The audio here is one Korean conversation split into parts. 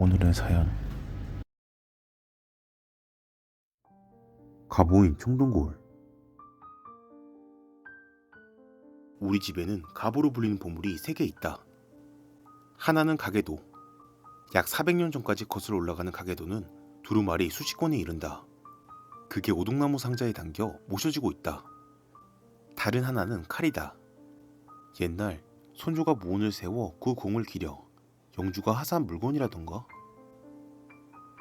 오늘의 사연. 가보인 청동거울. 우리 집에는 가보로 불리는 보물이 3개 있다. 하나는 가계도. 약 400년 전까지 거슬러 올라가는 가계도는 두루마리 수십 권에 이른다. 그게 오동나무 상자에 담겨 모셔지고 있다. 다른 하나는 칼이다. 옛날 손주가 무언을 세워 그 공을 기려 영주가 하사한 물건이라던가.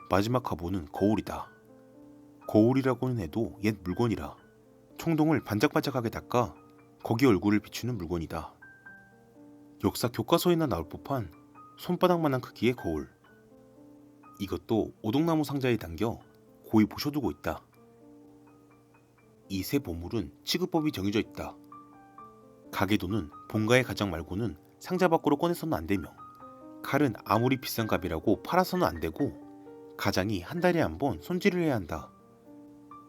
마지막 가보는 거울이다. 거울이라고는 해도 옛 물건이라 청동을 반짝반짝하게 닦아 거기 얼굴을 비추는 물건이다. 역사 교과서에나 나올 법한 손바닥만한 크기의 거울. 이것도 오동나무 상자에 담겨 고이 모셔두고 있다. 이 세 보물은 취급법이 정해져 있다. 가계도는 본가의 가장 말고는 상자 밖으로 꺼내서는 안 되며, 칼은 아무리 비싼 값이라고 팔아서는 안 되고, 가장이 한 달에 한 번 손질을 해야 한다.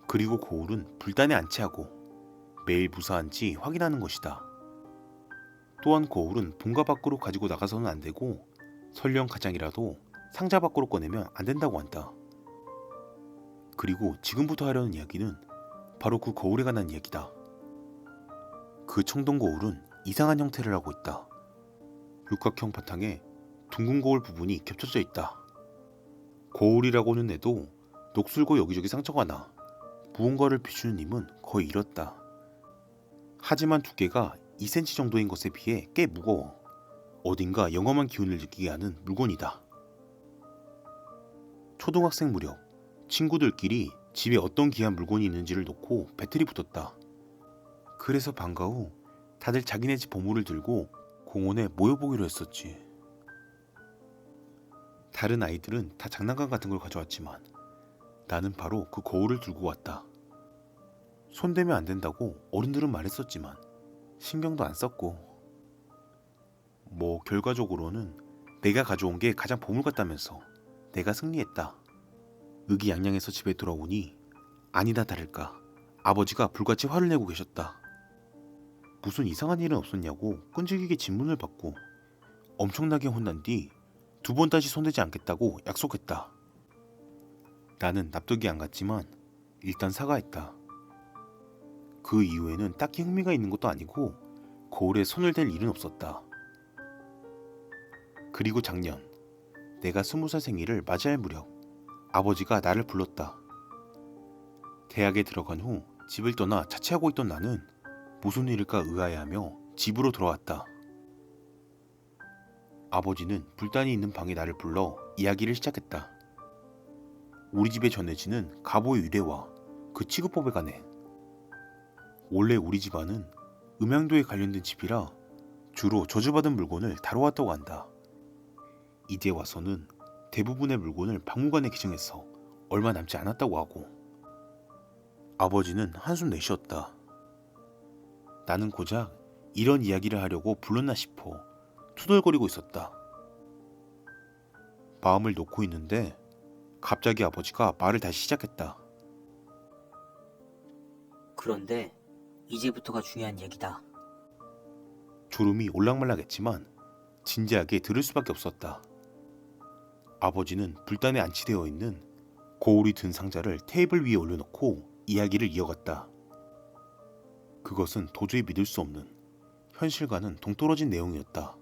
그리고 거울은 불단에 안치하고 매일 무사한지 확인하는 것이다. 또한 거울은 본가 밖으로 가지고 나가서는 안 되고, 설령 가장이라도 상자 밖으로 꺼내면 안 된다고 한다. 그리고 지금부터 하려는 이야기는 바로 그 거울에 관한 이야기다. 그 청동 거울은 이상한 형태를 하고 있다. 육각형 바탕에 둥근 거울 부분이 겹쳐져 있다. 거울이라고는 해도 녹슬고 여기저기 상처가 나 무언가를 비추는 힘은 거의 잃었다. 하지만 두께가 2cm 정도인 것에 비해 꽤 무거워 어딘가 영험한 기운을 느끼게 하는 물건이다. 초등학생 무렵 친구들끼리 집에 어떤 귀한 물건이 있는지를 놓고 배틀이 붙었다. 그래서 방과 후 다들 자기네 집 보물을 들고 공원에 모여보기로 했었지. 다른 아이들은 다 장난감 같은 걸 가져왔지만 나는 바로 그 거울을 들고 왔다. 손대면 안 된다고 어른들은 말했었지만 신경도 안 썼고, 결과적으로는 내가 가져온 게 가장 보물 같다면서 내가 승리했다. 의기양양해서 집에 돌아오니 아니다 다를까 아버지가 불같이 화를 내고 계셨다. 무슨 이상한 일은 없었냐고 끈질기게 질문을 받고 엄청나게 혼난 뒤 2번 다시 손대지 않겠다고 약속했다. 나는 납득이 안 갔지만 일단 사과했다. 그 이후에는 딱히 흥미가 있는 것도 아니고 거울에 손을 댈 일은 없었다. 그리고 작년 내가 20살 생일을 맞이할 무렵 아버지가 나를 불렀다. 대학에 들어간 후 집을 떠나 자취하고 있던 나는 무슨 일일까 의아해하며 집으로 돌아왔다. 아버지는 불단이 있는 방에 나를 불러 이야기를 시작했다. 우리 집에 전해지는 가보의 유래와 그 취급법에 관해. 원래 우리 집안은 음향도에 관련된 집이라 주로 저주받은 물건을 다뤄왔다고 한다. 이제 와서는 대부분의 물건을 박물관에 기증해서 얼마 남지 않았다고 하고. 아버지는 한숨 내쉬었다. 나는 고작 이런 이야기를 하려고 불렀나 싶어 투덜거리고 있었다. 마음을 놓고 있는데 갑자기 아버지가 말을 다시 시작했다. 그런데 이제부터가 중요한 얘기다. 졸음이 올락말락했지만 진지하게 들을 수밖에 없었다. 아버지는 불단에 안치되어 있는 거울이 든 상자를 테이블 위에 올려놓고 이야기를 이어갔다. 그것은 도저히 믿을 수 없는, 현실과는 동떨어진 내용이었다.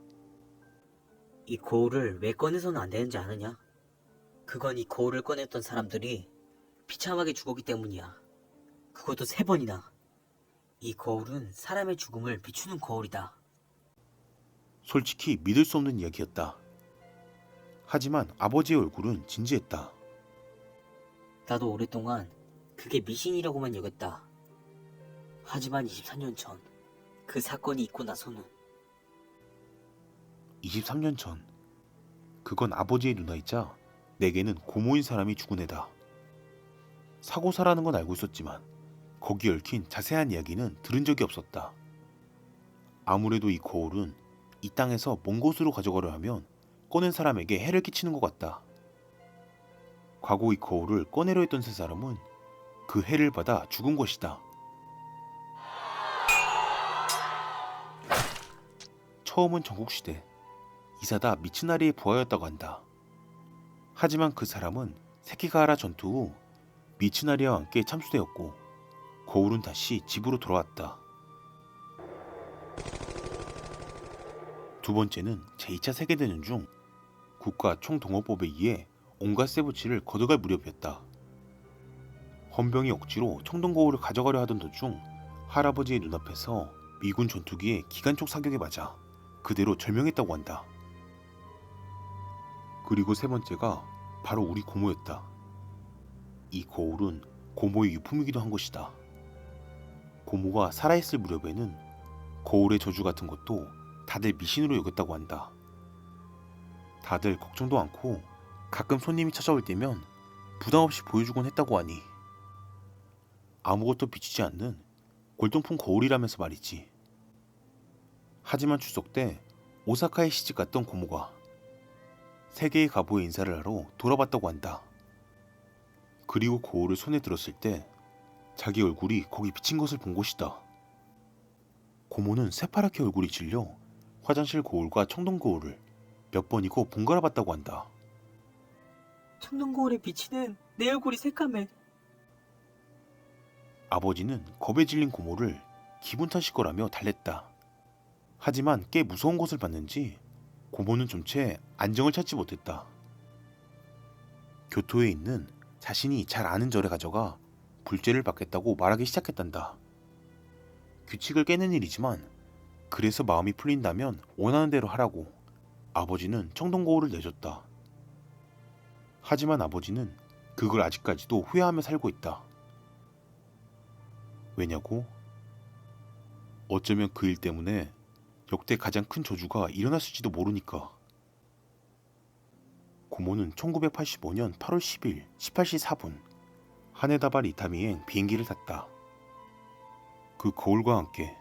이 거울을 왜 꺼내서는 안 되는지 아느냐? 그건 이 거울을 꺼냈던 사람들이 비참하게 죽었기 때문이야. 그것도 3번이나. 이 거울은 사람의 죽음을 비추는 거울이다. 솔직히 믿을 수 없는 이야기였다. 하지만 아버지의 얼굴은 진지했다. 나도 오랫동안 그게 미신이라고만 여겼다. 하지만 24년 전 그 사건이 있고 나서는 23년 전, 그건 아버지의 누나이자 내게는 고모인 사람이 죽은 애다. 사고사라는 건 알고 있었지만 거기 얽힌 자세한 이야기는 들은 적이 없었다. 아무래도 이 거울은 이 땅에서 먼 곳으로 가져가려 하면 꺼낸 사람에게 해를 끼치는 것 같다. 과거 이 거울을 꺼내려 했던 3사람은 그 해를 받아 죽은 것이다. 처음은 전국시대, 이사다 미츠나리의 부하였다고 한다. 하지만 그 사람은 세키가하라 전투 후 미츠나리와 함께 참수되었고 거울은 다시 집으로 돌아왔다. 두 번째는 제2차 세계대전 중 국가 총동원법에 의해 온갖 세부치를 거둬갈 무렵이었다. 헌병이 억지로 청동거울을 가져가려 하던 도중 할아버지의 눈앞에서 미군 전투기의 기관총 사격에 맞아 그대로 절명했다고 한다. 그리고 세 번째가 바로 우리 고모였다. 이 거울은 고모의 유품이기도 한 것이다. 고모가 살아있을 무렵에는 거울의 저주 같은 것도 다들 미신으로 여겼다고 한다. 다들 걱정도 않고 가끔 손님이 찾아올 때면 부담없이 보여주곤 했다고 하니 아무것도 비치지 않는 골동품 거울이라면서 말이지. 하지만 추석 때 오사카에 시집 갔던 고모가 세계의 가보에 인사를 하러 돌아봤다고 한다. 그리고 거울을 손에 들었을 때 자기 얼굴이 거기 비친 것을 본 것이다. 고모는 새파랗게 얼굴이 질려 화장실 거울과 청동 거울을 몇 번이고 번갈아 봤다고 한다. 청동거울에 비치는 내 얼굴이 새까매. 아버지는 겁에 질린 고모를 기분 탓일 거라며 달랬다. 하지만 꽤 무서운 것을 봤는지 고모는 좀 채 안정을 찾지 못했다. 교토에 있는 자신이 잘 아는 절에 가져가 불죄를 받겠다고 말하기 시작했단다. 규칙을 깨는 일이지만 그래서 마음이 풀린다면 원하는 대로 하라고 아버지는 청동거울을 내줬다. 하지만 아버지는 그걸 아직까지도 후회하며 살고 있다. 왜냐고? 어쩌면 그 일 때문에 역대 가장 큰 저주가 일어났을지도 모르니까. 고모는 1985년 8월 10일 18시 4분 하네다발 이타미행 비행기를 탔다. 그 거울과 함께